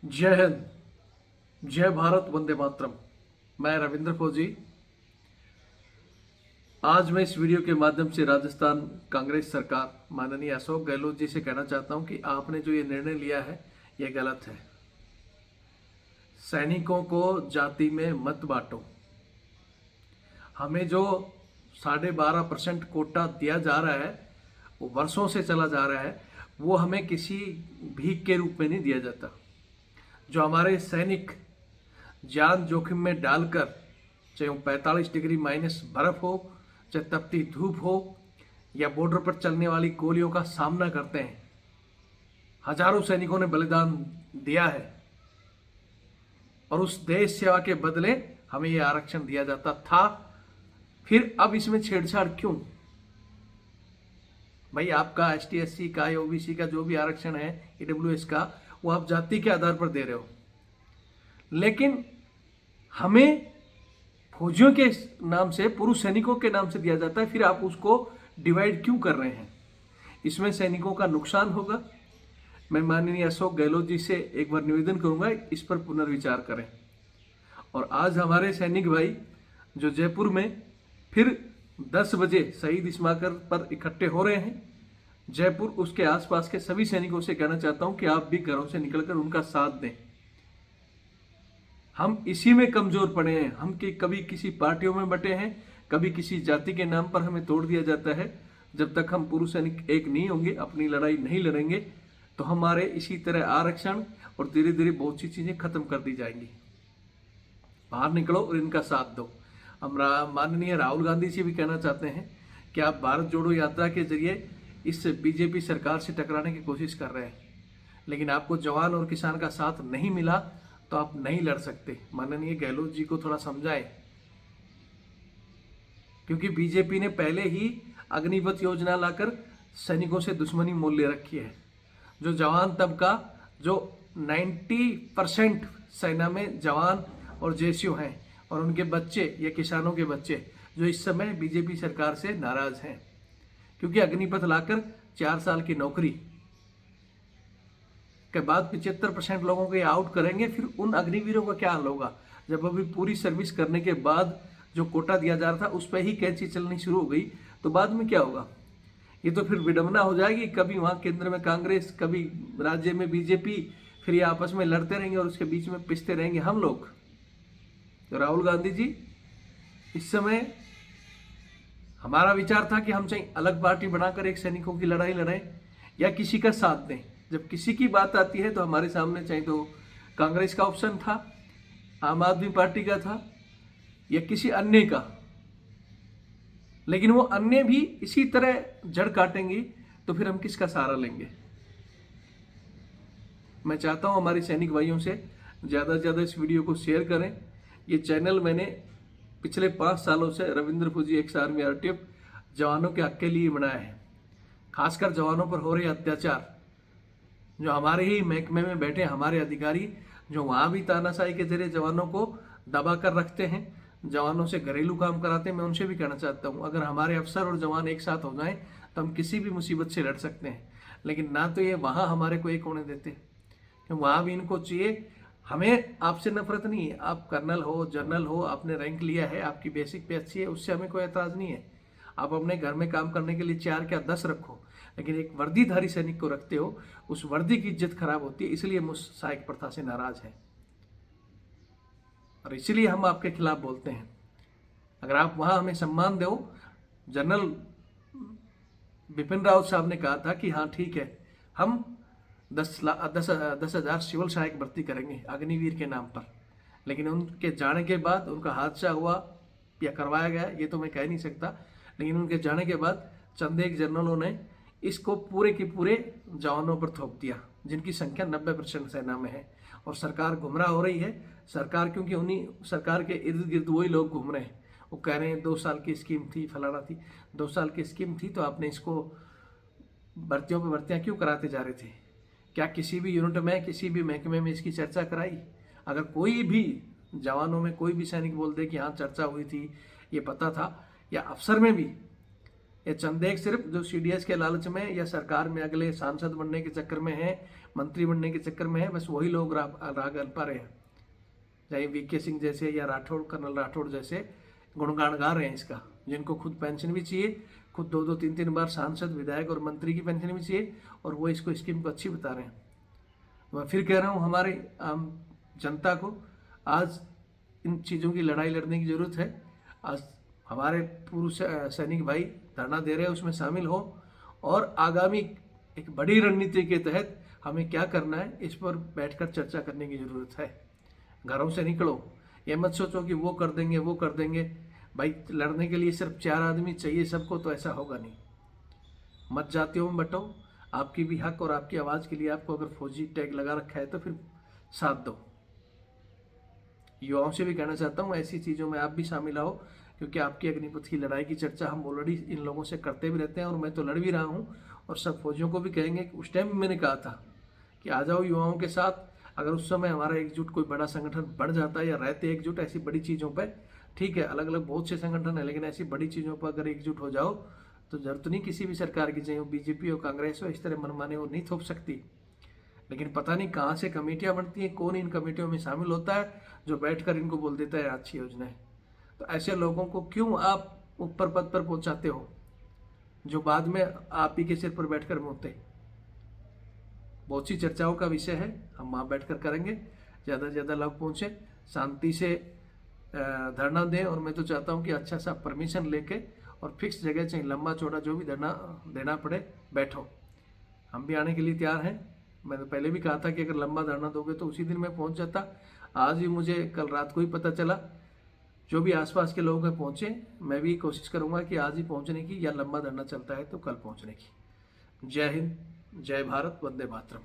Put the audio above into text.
जय हिंद, जय भारत, वंदे मातरम। मैं रविंद्र फौजी। आज मैं इस वीडियो के माध्यम से राजस्थान कांग्रेस सरकार माननीय अशोक गहलोत जी से कहना चाहता हूं कि आपने जो ये निर्णय लिया है ये गलत है। सैनिकों को जाति में मत बांटो। हमें जो 12.5% कोटा दिया जा रहा है वो वर्षों से चला जा रहा है, वो हमें किसी भीख के रूप में नहीं दिया जाता। जो हमारे सैनिक जान जोखिम में डालकर, चाहे वो 45 डिग्री माइनस बर्फ हो, चाहे तपती धूप हो, या बॉर्डर पर चलने वाली गोलियों का सामना करते हैं, हजारों सैनिकों ने बलिदान दिया है और उस देश सेवा के बदले हमें यह आरक्षण दिया जाता था। फिर अब इसमें छेड़छाड़ क्यों? भाई, आपका एसटी एससी का या ओबीसी का जो भी आरक्षण है, ईडब्ल्यूएस का, वो आप जाति के आधार पर दे रहे हो, लेकिन हमें फौजियों के नाम से, पुरुष सैनिकों के नाम से दिया जाता है। फिर आप उसको डिवाइड क्यों कर रहे हैं? इसमें सैनिकों का नुकसान होगा। मैं माननीय अशोक गहलोत जी से एक बार निवेदन करूंगा, इस पर पुनर्विचार करें। और आज हमारे सैनिक भाई जो जयपुर में फिर 10 बजे शहीद स्मारक पर इकट्ठे हो रहे हैं, जयपुर उसके आसपास के सभी सैनिकों से कहना चाहता हूं कि आप भी घरों से निकलकर उनका साथ दें। हम इसी में कमजोर पड़े हैं। हम कभी किसी पार्टियों में बटे हैं, कभी किसी जाति के नाम पर हमें तोड़ दिया जाता है। जब तक हम पुरुष सैनिक एक नहीं होंगे, अपनी लड़ाई नहीं लड़ेंगे, तो हमारे इसी तरह आरक्षण और धीरे धीरे बहुत सी चीजें खत्म कर दी जाएंगी। बाहर निकलो और इनका साथ दो। हम माननीय राहुल गांधी से भी कहना चाहते हैं कि आप भारत जोड़ो यात्रा के जरिए इस बीजेपी सरकार से टकराने की कोशिश कर रहे हैं, लेकिन आपको जवान और किसान का साथ नहीं मिला तो आप नहीं लड़ सकते। माननीय गहलोत जी को थोड़ा समझाएं, क्योंकि बीजेपी ने पहले ही अग्निपथ योजना लाकर सैनिकों से दुश्मनी मोल ले रखी है। जो जवान तबका, जो 90% सेना में जवान और जेसीओ हैं, और उनके बच्चे या किसानों के बच्चे जो इस समय बीजेपी सरकार से नाराज हैं, क्योंकि अग्निपथ लाकर 4 साल की नौकरी के बाद 75% लोगों को ये आउट करेंगे। फिर उन अग्निवीरों का क्या हाल होगा? जब अभी पूरी सर्विस करने के बाद जो कोटा दिया जा रहा था उस पर ही कैंची चलनी शुरू हो गई, तो बाद में क्या होगा? ये तो फिर विडंबना हो जाएगी। कभी वहां केंद्र में कांग्रेस, कभी राज्य में बीजेपी, फिर ये आपस में लड़ते रहेंगे और उसके बीच में पिसते रहेंगे हम लोग। तो राहुल गांधी जी, इस समय हमारा विचार था कि हम चाहे अलग पार्टी बनाकर एक सैनिकों की लड़ाई लड़ें या किसी का साथ दें। जब किसी की बात आती है तो हमारे सामने चाहे तो कांग्रेस का ऑप्शन था, आम आदमी पार्टी का था, या किसी अन्य का, लेकिन वो अन्य भी इसी तरह जड़ काटेंगी तो फिर हम किसका सहारा लेंगे? मैं चाहता हूं हमारे सैनिक भाइयों से ज्यादा से ज्यादा इस वीडियो को शेयर करें। ये चैनल मैंने पिछले 5 सालों से रविंद्र फौजी एक्स आर्मी आरटीएफ जवानों के हक के लिए बनाया है। खासकर जवानों पर हो रहे अत्याचार, जो हमारे ही महकमे में बैठे हमारे अधिकारी, जो वहां भी तानाशाही के जरिए जवानों को दबा कर रखते हैं, जवानों से घरेलू काम कराते हैं, मैं उनसे भी कहना चाहता हूं, अगर हमारे अफसर और जवान एक साथ हो जाएं तो हम किसी भी मुसीबत से लड़ सकते हैं। लेकिन ना तो ये वहां हमारे को एक होने देते, क्योंकि वहां भी इनको चाहिए। हमें आपसे नफरत नहीं है, आप कर्नल हो, जनरल हो, आपने रैंक लिया है, आपकी बेसिक पे अच्छी है, उससे हमें कोई एतराज नहीं है। आप अपने घर में काम करने के लिए 4 क्या 10 रखो, लेकिन एक वर्दीधारी सैनिक को रखते हो, उस वर्दी की इज्जत खराब होती है। इसलिए हम उस सहायक प्रथा से नाराज हैं और इसलिए हम आपके खिलाफ बोलते हैं। अगर आप वहां हमें सम्मान दो, जनरल बिपिन रावत साहब ने कहा था कि हाँ ठीक है, हम 10,000 सिविल सहायक भर्ती करेंगे अग्निवीर के नाम पर, लेकिन उनके जाने के बाद उनका हादसा हुआ या करवाया गया ये तो मैं कह नहीं सकता, लेकिन उनके जाने के बाद चंद एक जनरलों ने इसको पूरे के पूरे जवानों पर थोप दिया, जिनकी संख्या 90% सेना में है। और सरकार गुमराह हो रही है। सरकार, क्योंकि उन्हीं सरकार के इर्द गिर्द वही लोग घूम रहे हैं। वो कह रहे हैं 2 साल की स्कीम थी, फलाना थी। 2 साल की स्कीम थी तो आपने इसको भर्तियों पर भर्तियां क्यों कराते जा रहे थे? क्या किसी भी यूनिट में, किसी भी महकमे में इसकी चर्चा कराई? अगर कोई भी जवानों में कोई भी सैनिक बोल दे कि हाँ चर्चा हुई थी, ये पता था, या अफसर में भी ये चंदे सिर्फ जो CDS के लालच में या सरकार में अगले सांसद बनने के चक्कर में है, मंत्री बनने के चक्कर में है, बस वही लोग राह गल पा रहे हैं। चाहे VK सिंह जैसे या राठौड़, कर्नल राठौड़ जैसे गुणगान गा रहे हैं इसका, जिनको खुद पेंशन भी चाहिए, खुद 2-2 3-3 बार सांसद, विधायक और मंत्री की पेंशन भी चाहिए, और वो इसको स्कीम को अच्छी बता रहे हैं। मैं फिर कह रहा हूँ, हमारे आम जनता को आज इन चीज़ों की लड़ाई लड़ने की ज़रूरत है। आज हमारे पूर्व सैनिक भाई धरना दे रहे हैं, उसमें शामिल हो, और आगामी एक बड़ी रणनीति के तहत हमें क्या करना है इस पर बैठकर चर्चा करने की ज़रूरत है। घरों से निकलो, ये मत सोचो कि वो कर देंगे वो कर देंगे। भाई लड़ने के लिए सिर्फ 4 आदमी चाहिए सबको, तो ऐसा होगा नहीं। मत जातियों में बटो, आपकी भी हक और आपकी आवाज़ के लिए आपको अगर फौजी टैग लगा रखा है तो फिर साथ दो। युवाओं से भी कहना चाहता हूँ, ऐसी चीज़ों में आप भी शामिल आओ, क्योंकि आपकी अग्निपथ की लड़ाई की चर्चा हम ऑलरेडी इन लोगों से करते भी रहते हैं, और मैं तो लड़ भी रहा हूँ, और सब फौजियों को भी कहेंगे कि उस टाइम मैंने कहा था कि आ जाओ युवाओं के साथ। अगर उस समय हमारा एकजुट कोई बड़ा संगठन बढ़ जाता है या रहते एकजुट ऐसी बड़ी चीज़ों पर, ठीक है अलग अलग बहुत से संगठन है, लेकिन ऐसी बड़ी चीज़ों पर अगर एकजुट हो जाओ तो जरूरत नहीं किसी भी सरकार की, चाहे वो BJP हो कांग्रेस हो, इस तरह मनमाने वो नहीं थोप सकती। लेकिन पता नहीं कहाँ से कमेटियाँ बनती हैं, कौन इन कमेटियों में शामिल होता है जो बैठकर इनको बोल देता है अच्छी योजना है। तो ऐसे लोगों को क्यों आप ऊपर पद पर पहुंचाते हो, जो बाद में आप ही के सिर पर बैठकर मोते। बहुत सी चर्चाओं का विषय है, हम वहाँ बैठकर करेंगे, ज़्यादा से ज़्यादा लोग पहुँचे, शांति से धरना दें। और मैं तो चाहता हूँ कि अच्छा सा परमिशन लेके और फिक्स जगह, चाहे लंबा चौड़ा जो भी धरना देना पड़े, बैठो। हम भी आने के लिए तैयार हैं। मैंने पहले भी कहा था कि अगर लंबा धरना दोगे तो उसी दिन मैं पहुंच जाता। आज भी मुझे कल रात को ही पता चला, जो भी आसपास के लोग हैं पहुंचे। मैं भी कोशिश करूंगा कि आज ही पहुंचने की, या लंबा धरना चलता है तो कल पहुंचने की। जय हिंद, जय भारत, वंदे मातरम।